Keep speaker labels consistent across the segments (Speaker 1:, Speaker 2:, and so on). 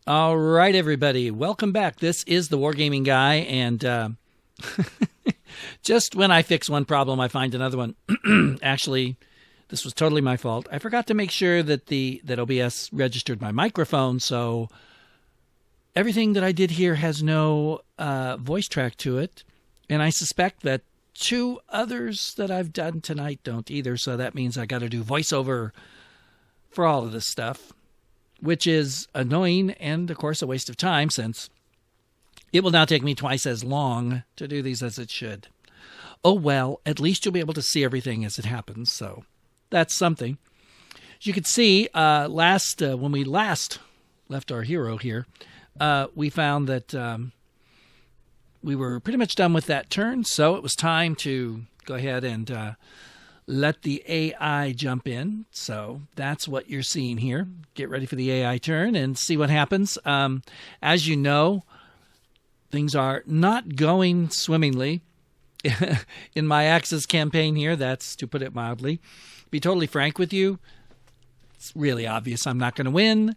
Speaker 1: All right, everybody. Welcome back. This is the Wargaming Guy, and just when I fix one problem, I find another one. Actually, this was totally my fault. I forgot to make sure that OBS registered my microphone, so everything that I did here has no voice track to it, and I suspect that two others that I've done tonight don't either, so that means I got to do voiceover for all of this stuff, which is annoying and, of course, a waste of time since it will now take me twice as long to do these as it should. Oh, well, at least you'll be able to see everything as it happens, so that's something. As you can see, when we last left our hero here, we found that we were pretty much done with that turn, so it was time to go ahead and let the AI jump in. So that's what you're seeing here. Get ready for the AI turn and see what happens. As you know, things are not going swimmingly in my Axis campaign here. That's to put it mildly. To be totally frank with you, it's really obvious I'm not going to win.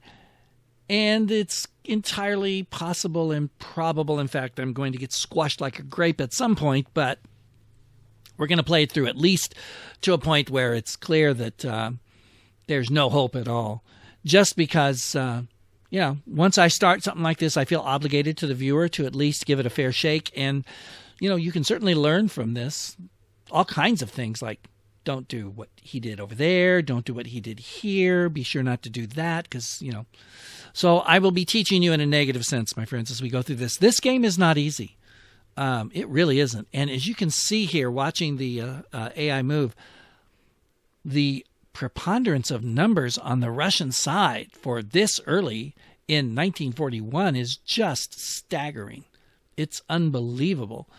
Speaker 1: And it's entirely possible and probable, in fact, I'm going to get squashed like a grape at some point, but we're going to play it through at least to a point where it's clear that there's no hope at all. Just because, once I start something like this, I feel obligated to the viewer to at least give it a fair shake. And, you can certainly learn from this all kinds of things like don't do what he did over there, don't do what he did here, be sure not to do that because, So I will be teaching you in a negative sense, my friends, as we go through this. This game is not easy. It really isn't. And as you can see here, watching the AI move, the preponderance of numbers on the Russian side for this early in 1941 is just staggering. It's unbelievable.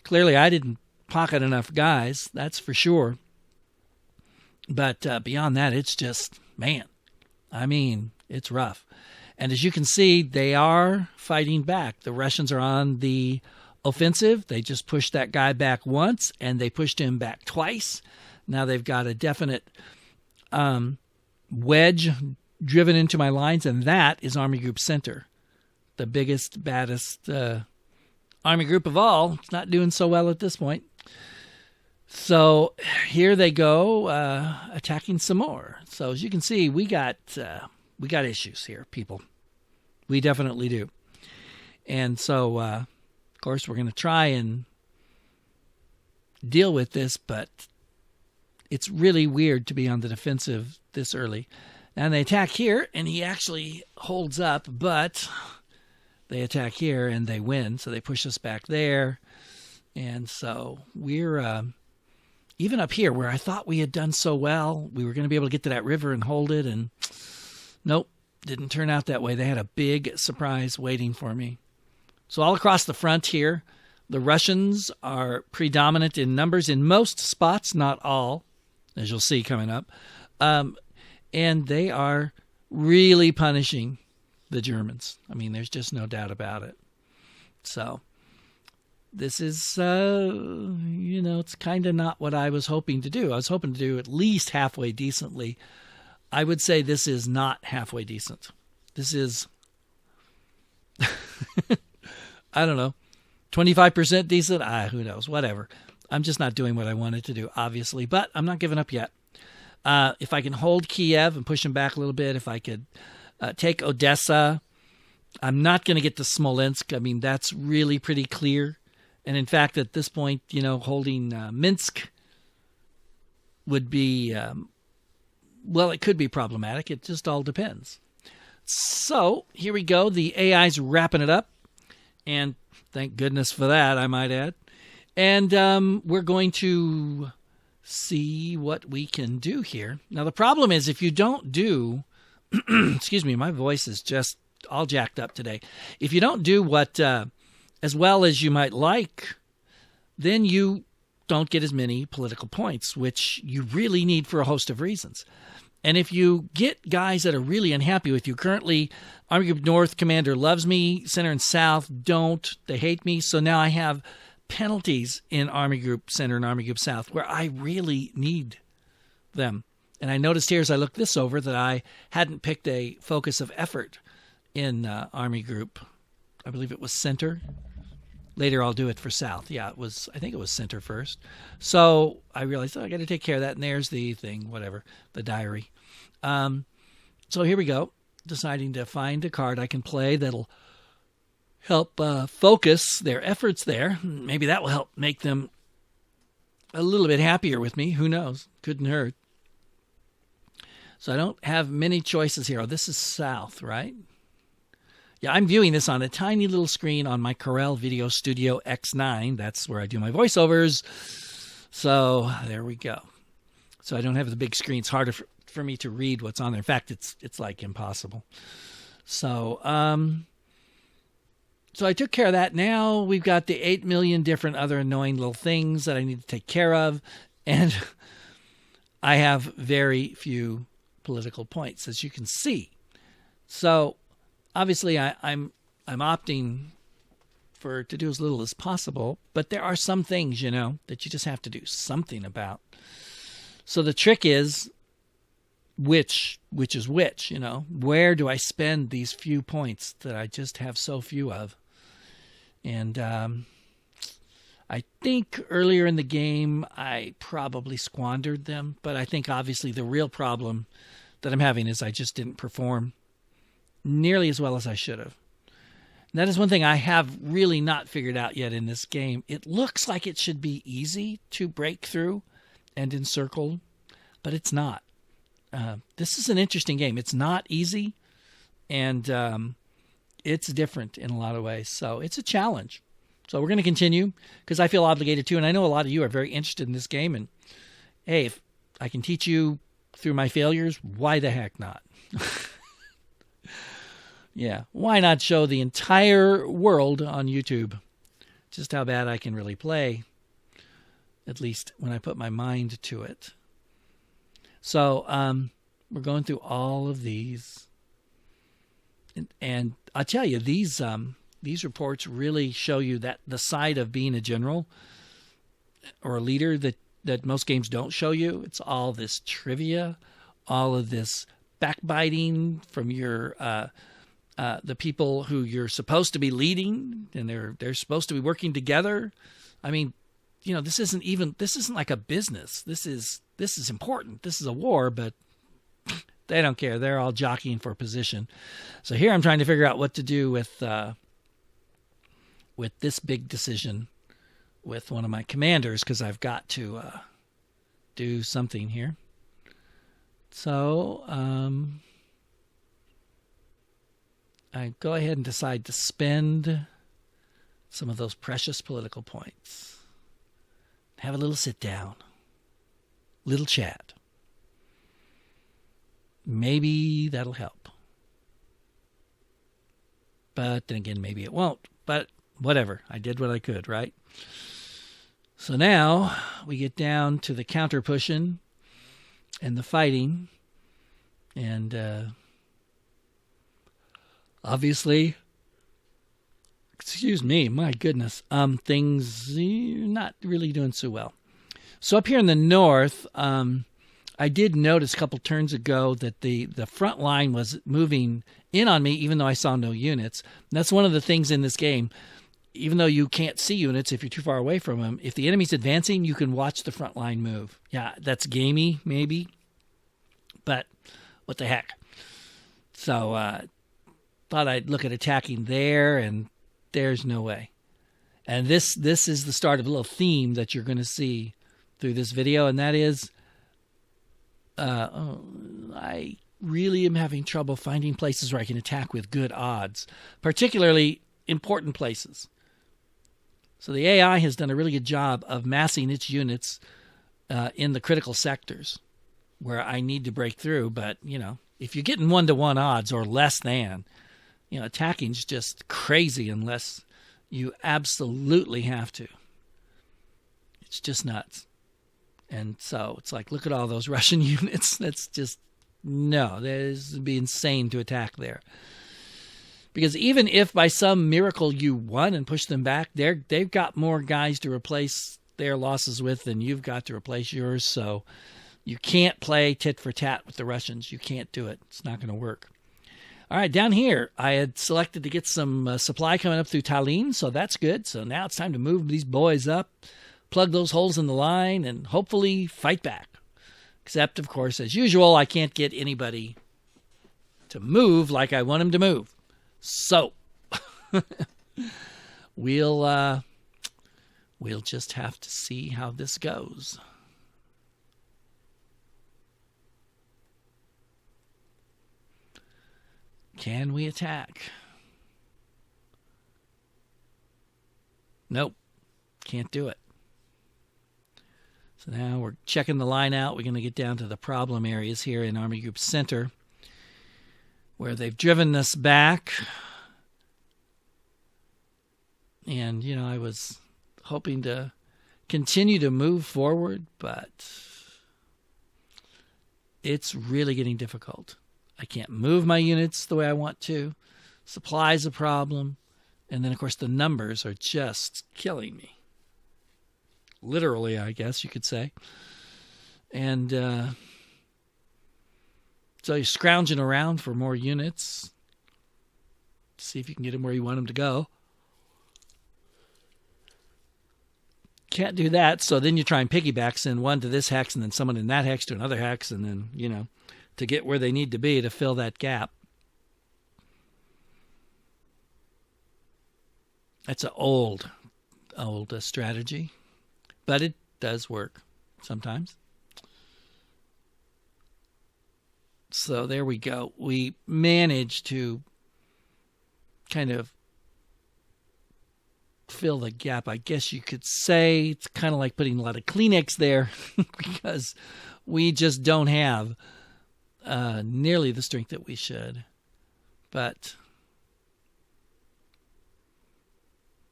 Speaker 1: Clearly, I didn't pocket enough guys, that's for sure. But beyond that, it's just, man, it's rough. And as you can see, they are fighting back. The Russians are on the offensive. They just pushed that guy back once, and they pushed him back twice. Now they've got a definite wedge driven into my lines, and that is Army Group Center, the biggest, baddest Army group of all. It's not doing so well at this point. So here they go, attacking some more. So as you can see, we got issues here, people. We definitely do. And so, of course, we're going to try and deal with this, but it's really weird to be on the defensive this early. And they attack here, and he actually holds up, but they attack here, and they win. So they push us back there. And so we're even up here where I thought we had done so well, we were going to be able to get to that river and hold it, and nope, didn't turn out that way. They had a big surprise waiting for me. So all across the front here, the Russians are predominant in numbers in most spots, not all, as you'll see coming up. And they are really punishing the Germans. There's just no doubt about it. So this is, it's kind of not what I was hoping to do. I was hoping to do at least halfway decently. I would say this is not halfway decent. This is, I don't know, 25% decent? Who knows? Whatever. I'm just not doing what I wanted to do, obviously, but I'm not giving up yet. If I can hold Kiev and push them back a little bit, if I could take Odessa, I'm not going to get to Smolensk. That's really pretty clear. And in fact, at this point, holding Minsk would be, it could be problematic. It just all depends. So here we go. The AI's wrapping it up. And thank goodness for that, I might add. And we're going to see what we can do here. Now, the problem is if you don't do, excuse me, my voice is just all jacked up today. If you don't do what, as well as you might like, then you don't get as many political points, which you really need for a host of reasons. And if you get guys that are really unhappy with you, currently Army Group North commander loves me, Center and South don't, they hate me. So now I have penalties in Army Group Center and Army Group South where I really need them. And I noticed here as I looked this over that I hadn't picked a focus of effort in Army Group. I believe it was Center. Later, I'll do it for South. Yeah, I think it was Center first. So I realized, I got to take care of that. And there's the thing, whatever, the diary. So here we go. Deciding to find a card I can play that'll help focus their efforts there. Maybe that will help make them a little bit happier with me. Who knows? Couldn't hurt. So I don't have many choices here. Oh, this is South, right? Yeah, I'm viewing this on a tiny little screen on my Corel Video Studio X9. That's where I do my voiceovers. So there we go. So I don't have the big screen. It's harder for me to read what's on there. In fact, it's like impossible. So so I took care of that. Now we've got the 8 million different other annoying little things that I need to take care of. And I have very few political points, as you can see. So obviously, I'm opting to do as little as possible, but there are some things, that you just have to do something about. So the trick is which is which, where do I spend these few points that I just have so few of? And I think earlier in the game, I probably squandered them, but I think obviously the real problem that I'm having is I just didn't perform nearly as well as I should have. And that is one thing I have really not figured out yet in this game. It looks like it should be easy to break through and encircle, but it's not. This is an interesting game. It's not easy, and it's different in a lot of ways. So it's a challenge. So we're going to continue because I feel obligated to, and I know a lot of you are very interested in this game. And hey, if I can teach you through my failures, why the heck not? Yeah, why not show the entire world on YouTube just how bad I can really play, at least when I put my mind to it. So we're going through all of these. And I'll tell you, these reports really show you that the side of being a general or a leader that most games don't show you. It's all this trivia, all of this backbiting from your the people who you're supposed to be leading, and they're supposed to be working together. I mean, this isn't like a business. This is important. This is a war, but they don't care. They're all jockeying for position. So here I'm trying to figure out what to do with this big decision with one of my commanders, because I've got to do something here. So I go ahead and decide to spend some of those precious political points. Have a little sit down, little chat. Maybe that'll help. But then again, maybe it won't. But whatever. I did what I could, right? So now we get down to the counter pushing and the fighting. And obviously, excuse me, my goodness, things not really doing so well. So up here in the north, I did notice a couple turns ago that the front line was moving in on me, even though I saw no units. And that's one of the things in this game. Even though you can't see units if you're too far away from them, if the enemy's advancing, you can watch the front line move. Yeah, that's gamey, maybe, but what the heck. So thought I'd look at attacking there, and there's no way. And this is the start of a little theme that you're going to see through this video, and that is I really am having trouble finding places where I can attack with good odds, particularly important places. So the AI has done a really good job of massing its units in the critical sectors where I need to break through. But, if you're getting 1-to-1 odds or less than, attacking's just crazy unless you absolutely have to. It's just nuts. And so it's like, look at all those Russian units. That's just, no, it'd be insane to attack there. Because even if by some miracle you won and pushed them back, they've got more guys to replace their losses with than you've got to replace yours. So you can't play tit for tat with the Russians. You can't do it. It's not going to work. All right, down here, I had selected to get some supply coming up through Tallinn, so that's good. So now it's time to move these boys up, plug those holes in the line, and hopefully fight back. Except, of course, as usual, I can't get anybody to move like I want them to move. So we'll just have to see how this goes. Can we attack? Nope. Can't do it. So now we're checking the line out. We're going to get down to the problem areas here in Army Group Center, where they've driven us back. And, you know, I was hoping to continue to move forward, but it's really getting difficult. I can't move my units the way I want to. Supply's a problem. And then, of course, the numbers are just killing me. Literally, I guess you could say. And so you're scrounging around for more units. See if you can get them where you want them to go. Can't do that, so then you try and piggyback, send one to this hex and then someone in that hex to another hex, and then, you know, to get where they need to be to fill that gap. That's an old strategy, but it does work sometimes. So there we go. We managed to kind of fill the gap, I guess you could say. It's kind of like putting a lot of Kleenex there because we just don't have nearly the strength that we should. But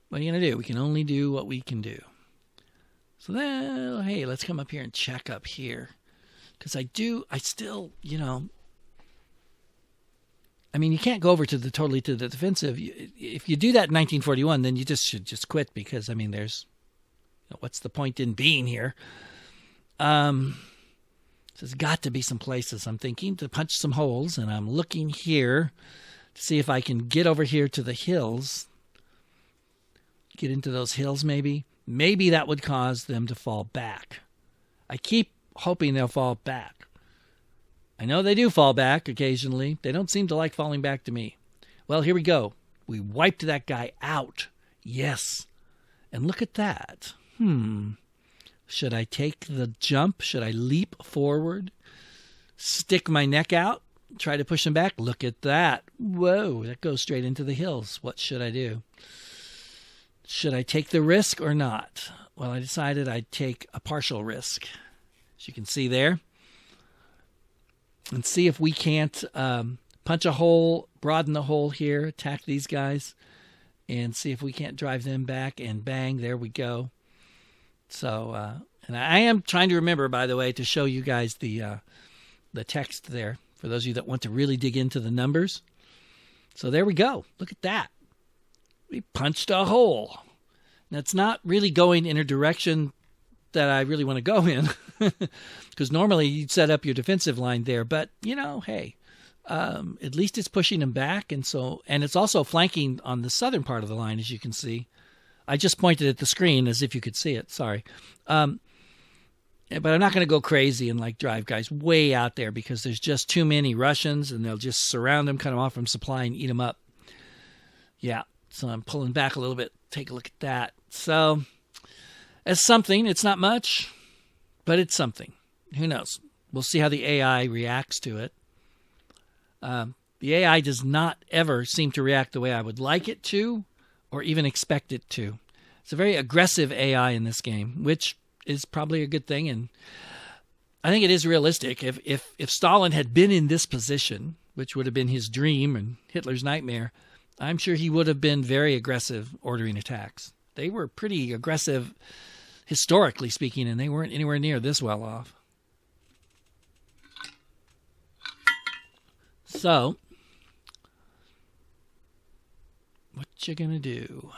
Speaker 1: what are you going to do? We can only do what we can do. So then, hey, let's come up here and check up here. Because I still, you know, I mean, you can't go over to the totally to the defensive. If you do that in 1941, then you should just quit because, I mean, there's, you know, what's the point in being here? There's got to be some places I'm thinking to punch some holes, and I'm looking here to see if I can get over here to the hills. Get into those hills, maybe. Maybe that would cause them to fall back. I keep hoping they'll fall back. I know they do fall back occasionally. They don't seem to like falling back to me. Well, here we go. We wiped that guy out. Yes. And look at that. Should I take the jump? Should I leap forward? Stick my neck out? Try to push him back? Look at that. Whoa, that goes straight into the hills. What should I do? Should I take the risk or not? Well, I decided I'd take a partial risk, as you can see there, and see if we can't punch a hole, broaden the hole here, attack these guys, and see if we can't drive them back, and bang, there we go. So, and I am trying to remember, by the way, to show you guys the text there, for those of you that want to really dig into the numbers. So there we go. Look at that. We punched a hole. Now, it's not really going in a direction that I really want to go in, because normally you'd set up your defensive line there. But, you know, hey, at least it's pushing them back. And it's also flanking on the southern part of the line, as you can see. I just pointed at the screen as if you could see it. Sorry. But I'm not going to go crazy and like drive guys way out there because there's just too many Russians and they'll just surround them, cut them off from supply, and eat them up. Yeah. So I'm pulling back a little bit. Take a look at that. So as something, it's not much, but it's something. Who knows? We'll see how the AI reacts to it. The AI does not ever seem to react the way I would like it to or even expect it to. It's a very aggressive AI in this game, which is probably a good thing. And I think it is realistic. If Stalin had been in this position, which would have been his dream and Hitler's nightmare, I'm sure he would have been very aggressive ordering attacks. They were pretty aggressive, historically speaking, and they weren't anywhere near this well off. So, what you gonna do?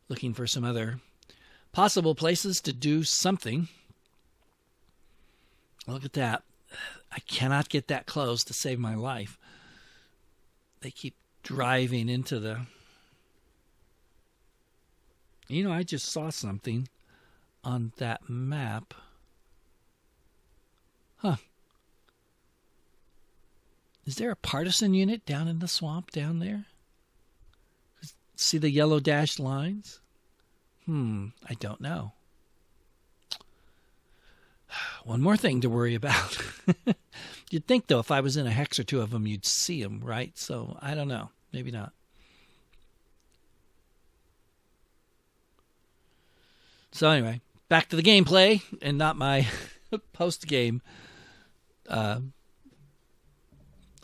Speaker 1: Looking for some other possible places to do something. Look at that. I cannot get that close to save my life. They keep driving into the... You know, I just saw something on that map. Huh. Is there a partisan unit down in the swamp down there? See the yellow dashed lines? I don't know. One more thing to worry about. You'd think, though, if I was in a hex or two of them, you'd see them, right? So, I don't know. Maybe not. So, anyway, back to the gameplay and not my post-game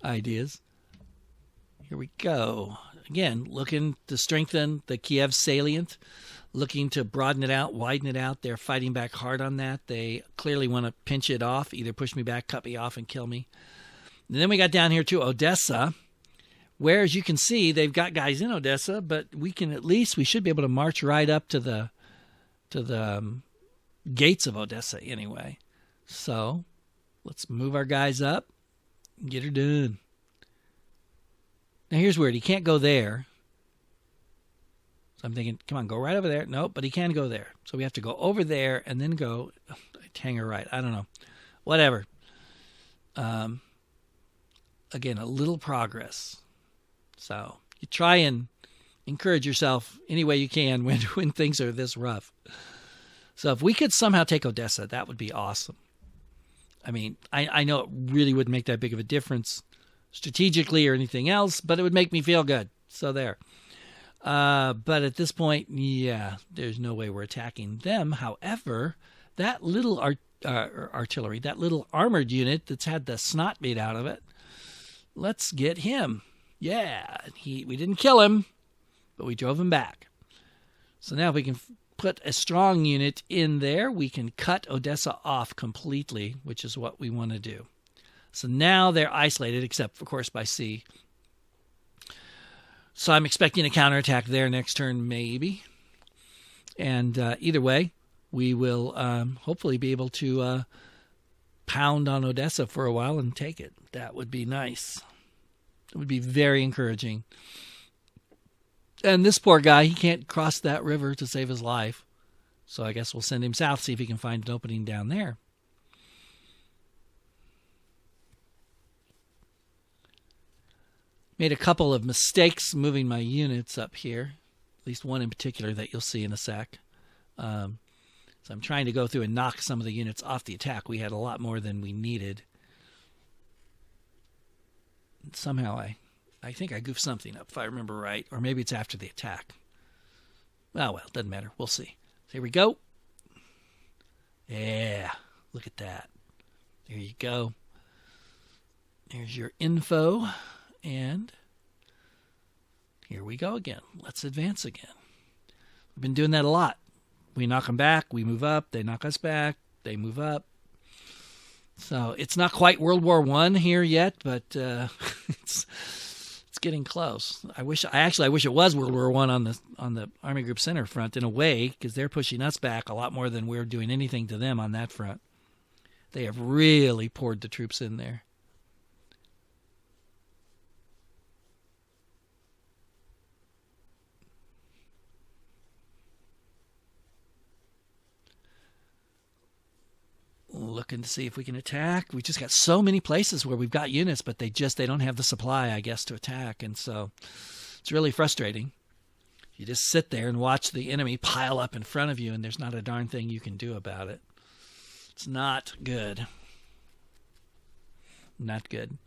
Speaker 1: ideas. Here we go. Again, looking to strengthen the Kiev salient, looking to broaden it out, widen it out. They're fighting back hard on that. They clearly want to pinch it off, either push me back, cut me off, and kill me. And then we got down here to Odessa, where, as you can see, they've got guys in Odessa, but we should be able to march right up to the gates of Odessa anyway. So let's move our guys up and get her done. Now here's weird. He can't go there. So I'm thinking, come on, go right over there. Nope, but he can go there. So we have to go over there and then go hang her right. I don't know. Whatever. Again, a little progress. So you try and encourage yourself any way you can when things are this rough. So if we could somehow take Odessa, that would be awesome. I mean, I know it really wouldn't make that big of a difference strategically or anything else, but it would make me feel good. So there. But at this point, yeah, there's no way we're attacking them. However, that little artillery, that little armored unit that's had the snot beat out of it, let's get him. Yeah, we didn't kill him, but we drove him back. So now we can put a strong unit in there. We can cut Odessa off completely, which is what we want to do. So now they're isolated, except, of course, by sea. So I'm expecting a counterattack there next turn, maybe. And either way, we will hopefully be able to pound on Odessa for a while and take it. That would be nice. It would be very encouraging. And this poor guy, he can't cross that river to save his life. So I guess we'll send him south, see if he can find an opening down there. Made a couple of mistakes moving my units up here. At least one in particular that you'll see in a sec. So I'm trying to go through and knock some of the units off the attack. We had a lot more than we needed. Somehow I think I goofed something up, if I remember right. Or maybe it's after the attack. Oh, well, doesn't matter. We'll see. Here we go. Yeah, look at that. There you go. There's your info. And here we go again. Let's advance again. We've been doing that a lot. We knock them back. We move up. They knock us back. They move up. So it's not quite World War I here yet, but it's getting close. I wish it was World War I on the Army Group Center front in a way, because they're pushing us back a lot more than we're doing anything to them on that front. They have really poured the troops in there. Looking to see if we can attack. We just got so many places where we've got units, but they don't have the supply, I guess, to attack. And so it's really frustrating. You just sit there and watch the enemy pile up in front of you, and there's not a darn thing you can do about it. It's not good. Not good.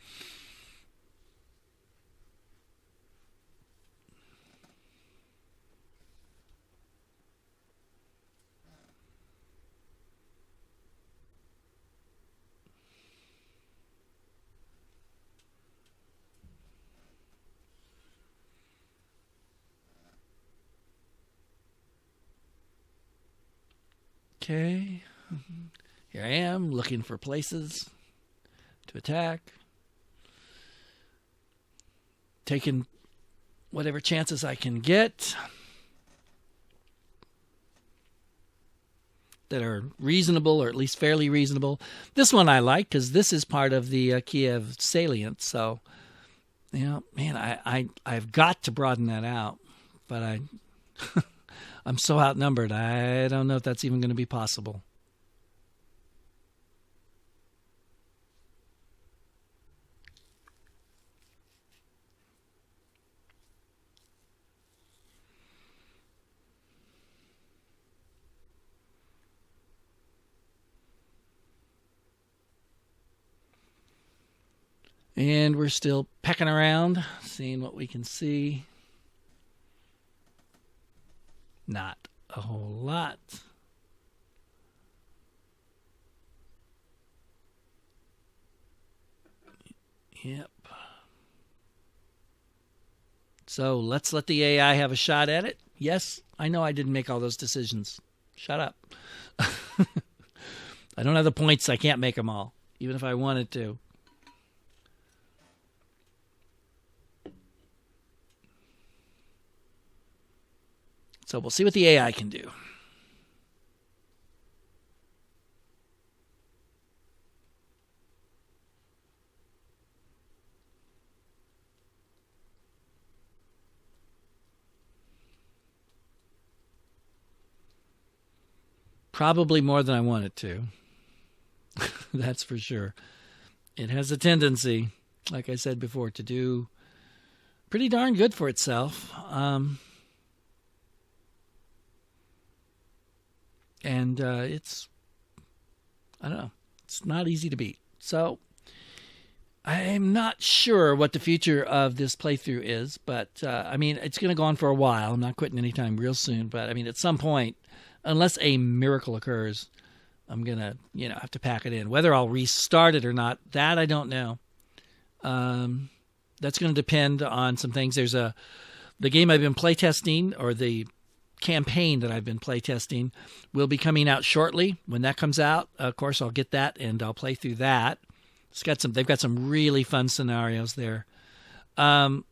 Speaker 1: Okay, here I am looking for places to attack, taking whatever chances I can get. that are reasonable, or at least fairly reasonable. This one I like because this is part of the Kiev salient. So, man, I've got to broaden that out. But I'm so outnumbered. I don't know if that's even going to be possible. And we're still pecking around, seeing what we can see. Not a whole lot. Yep. So let's let the AI have a shot at it. Yes, I know I didn't make all those decisions. Shut up. I don't have the points. I can't make them all, even if I wanted to. So we'll see what the AI can do. Probably more than I want it to. That's for sure. It has a tendency, like I said before, to do pretty darn good for itself. And it's, I don't know, it's not easy to beat. So I'm not sure what the future of this playthrough is, but I mean, it's going to go on for a while. I'm not quitting anytime real soon, but I mean, at some point, unless a miracle occurs, I'm going to, have to pack it in. Whether I'll restart it or not, that I don't know. That's going to depend on some things. There's the game I've been playtesting, or the campaign that I've been playtesting, will be coming out shortly. When that comes out, of course, I'll get that and I'll play through that. They've got some really fun scenarios there. And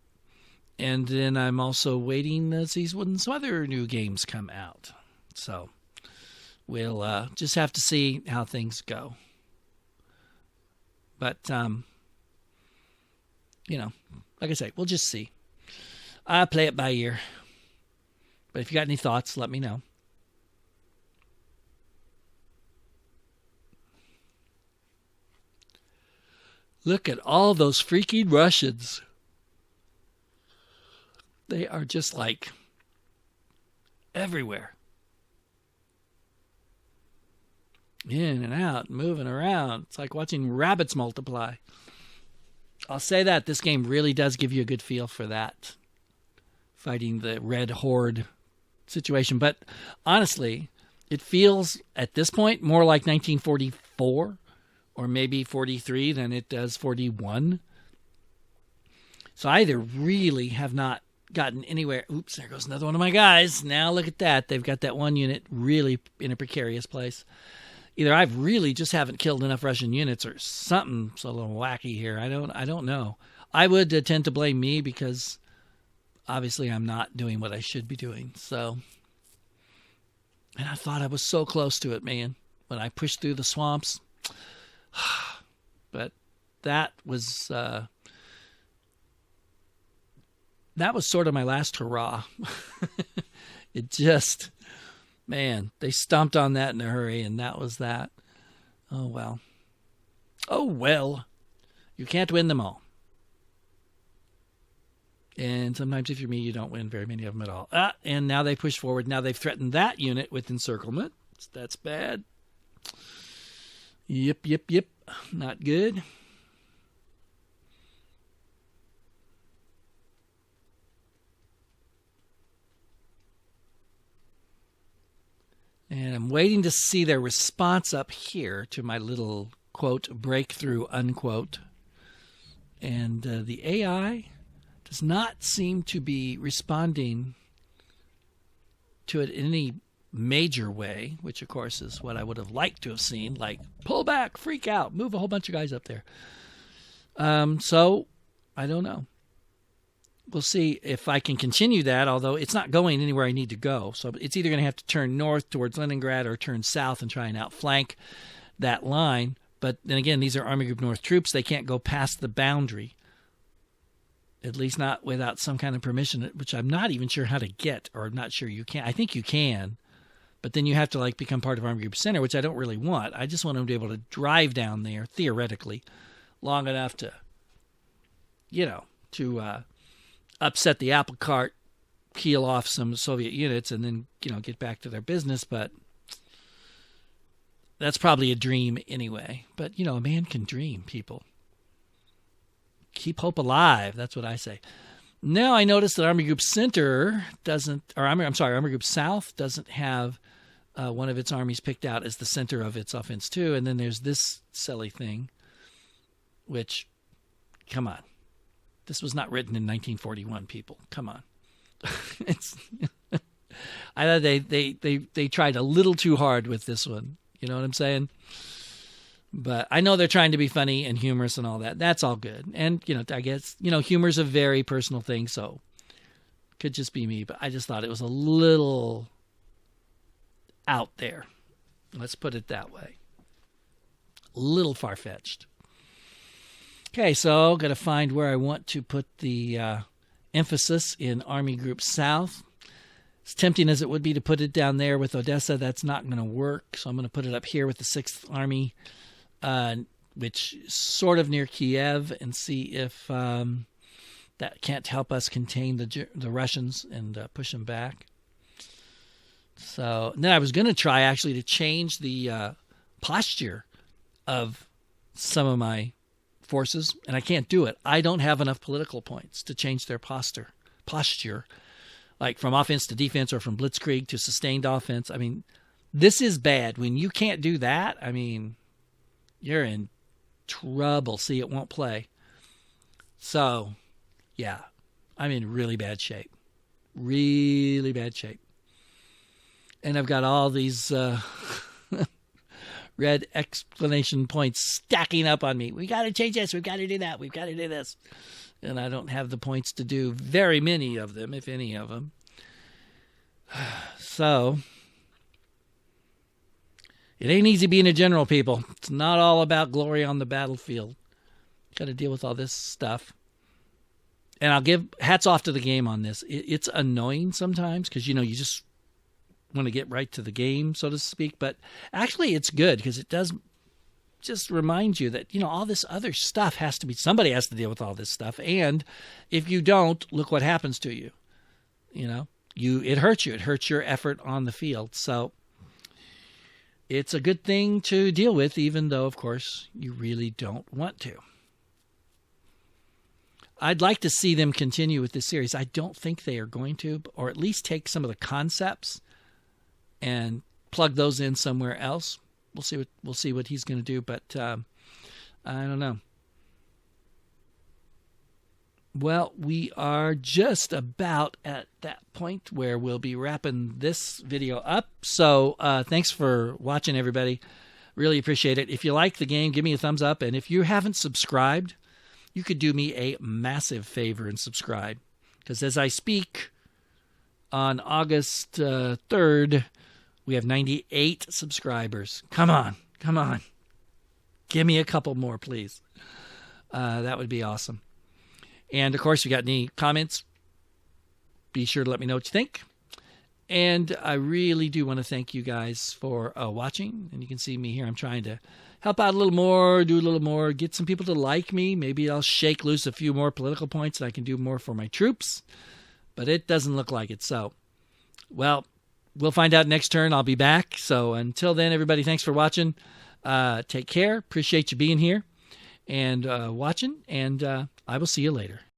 Speaker 1: then I'm also waiting to see when some other new games come out. So we'll just have to see how things go. But, like I say, we'll just see. I play it by ear. But if you got any thoughts, let me know. Look at all those freaking Russians. They are just like everywhere. In and out, moving around. It's like watching rabbits multiply. I'll say that this game really does give you a good feel for that. Fighting the Red Horde situation. But honestly, it feels at this point more like 1944 or maybe 43 than it does 41. So I either really have not gotten anywhere. Oops, there goes another one of my guys. Now look at that. They've got that one unit really in a precarious place. Either I've really just haven't killed enough Russian units, or something's a little wacky here. I don't know. I would tend to blame me, because obviously I'm not doing what I should be doing. So, and I thought I was so close to it, man, when I pushed through the swamps. But that was sort of my last hurrah. It just, man, they stomped on that in a hurry, and that was that. Oh, well. Oh, well. You can't win them all. And sometimes if you're me, you don't win very many of them at all. And now they push forward. Now they've threatened that unit with encirclement. That's bad. Yep. Not good. And I'm waiting to see their response up here to my little, quote, breakthrough, unquote. And the AI does not seem to be responding to it in any major way, which, of course, is what I would have liked to have seen, like pull back, freak out, move a whole bunch of guys up there. So I don't know. we'll see if I can continue that, although it's not going anywhere I need to go. So it's either going to have to turn north towards Leningrad or turn south and try and outflank that line. But then again, these are Army Group North troops. They can't go past the boundary, at least not without some kind of permission, which I'm not even sure how to get, or I'm not sure you can. I think you can, but then you have to like become part of Army Group Center, which I don't really want. I just want them to be able to drive down there, theoretically, long enough to, upset the apple cart, peel off some Soviet units, and then, get back to their business. But that's probably a dream anyway. But, a man can dream, people. Keep hope alive. That's what I say. Now I noticed that Army Group Center Army Group South doesn't have one of its armies picked out as the center of its offense too. And then there's this silly thing, which, come on. This was not written in 1941, people. Come on. I thought they tried a little too hard with this one. You know what I'm saying? But I know they're trying to be funny and humorous and all that. That's all good. And, I guess, humor's a very personal thing, so could just be me. But I just thought it was a little out there. Let's put it that way. A little far-fetched. Okay, so got to find where I want to put the emphasis in Army Group South. As tempting as it would be to put it down there with Odessa, that's not going to work. So I'm going to put it up here with the 6th Army, which is sort of near Kiev, and see if that can't help us contain the Russians and push them back. So then I was going to try actually to change the posture of some of my forces, and I can't do it. I don't have enough political points to change their posture, like from offense to defense or from blitzkrieg to sustained offense. I mean, this is bad. When you can't do that, I mean, you're in trouble. See, it won't play. So, yeah, I'm in really bad shape. Really bad shape. And I've got all these red exclamation points stacking up on me. We got to change this. We've got to do that. We've got to do this. And I don't have the points to do very many of them, if any of them. So, it ain't easy being a general, people. It's not all about glory on the battlefield. Got to deal with all this stuff. And I'll give hats off to the game on this. It's annoying sometimes because, you just want to get right to the game, so to speak. But actually, it's good because it does just remind you that, all this other stuff somebody has to deal with all this stuff. And if you don't, look what happens to you. It hurts you. It hurts your effort on the field. So it's a good thing to deal with, even though, of course, you really don't want to. I'd like to see them continue with this series. I don't think they are going to, or at least take some of the concepts and plug those in somewhere else. We'll see what he's going to do, but I don't know. Well, we are just about at that point where we'll be wrapping this video up. So thanks for watching, everybody. Really appreciate it. If you like the game, give me a thumbs up. And if you haven't subscribed, you could do me a massive favor and subscribe. Because as I speak on August 3rd, we have 98 subscribers. Come on. Give me a couple more, please. That would be awesome. And, of course, if you got any comments, be sure to let me know what you think. And I really do want to thank you guys for watching. And you can see me here. I'm trying to help out a little more, do a little more, get some people to like me. Maybe I'll shake loose a few more political points and I can do more for my troops. But it doesn't look like it. So, well, we'll find out next turn. I'll be back. So until then, everybody, thanks for watching. Take care. Appreciate you being here and watching. And I will see you later.